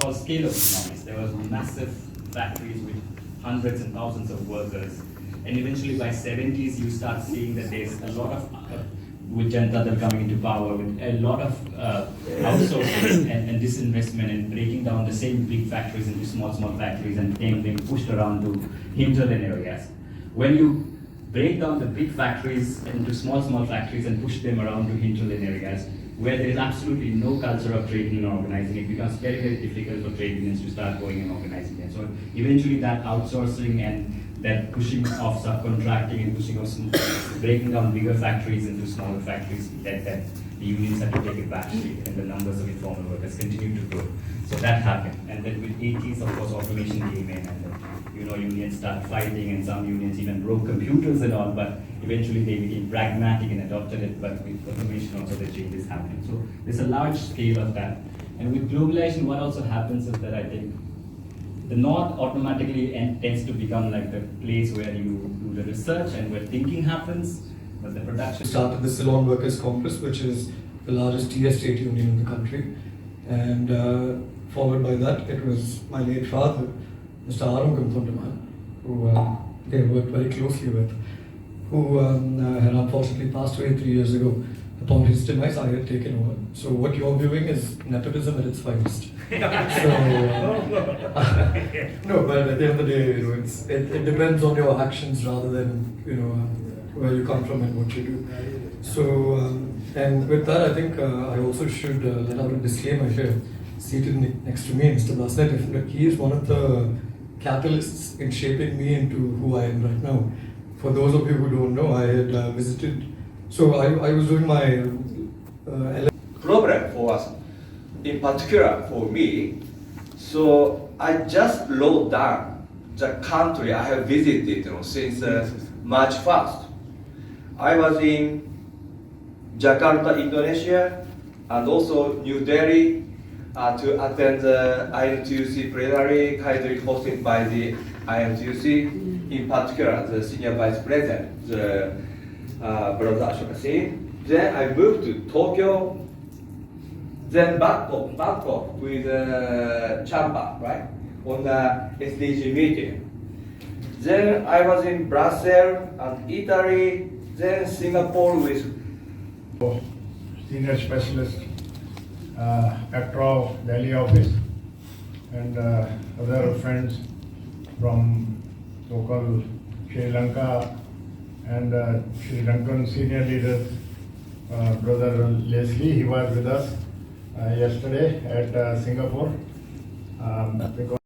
saw a scale of economics. There was massive factories with hundreds and thousands of workers. And eventually by 70s, you start seeing that there's a lot of, with Janata Dal coming into power, with a lot of outsourcing and disinvestment and breaking down the same big factories into small factories and being pushed around to hinterland areas. When you break down the big factories into small factories and push them around to hinterland areas, where there is absolutely no culture of trade union organizing, it becomes very, very difficult for trade unions to start going and organizing them. So eventually that outsourcing and that pushing of subcontracting and pushing of breaking down bigger factories into smaller factories, that the unions had to take a back seat, and the numbers of informal workers continued to grow. So that happened. And then with 80s, of course, automation came in, and unions start fighting, and some unions even broke computers and all, but eventually they became pragmatic and adopted it, but with automation also the changes happening. So there's a large scale of that. And with globalization, what also happens is that I think the North automatically tends to become like the place where you do the research and where thinking happens, but the production... Started the Ceylon Workers Congress, which is the largest TS state union in the country. And followed by that, it was my late father, Mr. Arumugam, who they worked very closely with, who had unfortunately passed away 3 years ago. Upon his demise, I had taken over. So what you're viewing is nepotism at its finest. No, but at the end of the day, it depends on your actions rather than where you come from and what you do. So, and with that, I think I also should let out a disclaimer here. Seated next to me, Mr. Basnet, he is one of the catalysts in shaping me into who I am right now. For those of you who don't know, I had visited. So I was doing my problem for us, in particular for me. So I just wrote down the country I have visited since March 1st. I was in Jakarta, Indonesia, and also New Delhi to attend the IMTUC plenary kindly hosted by the IMTUC, in particular the senior vice president, the Brother Ashoka Singh. Then I moved to Tokyo, then Bangkok with Champa, right, on the SDG meeting. Then I was in Brussels and Italy, then Singapore with senior specialist, ACTRA Delhi office, and other friends from local Sri Lanka and Sri Lankan senior leader, Brother Leslie. He was with us yesterday at Singapore. Because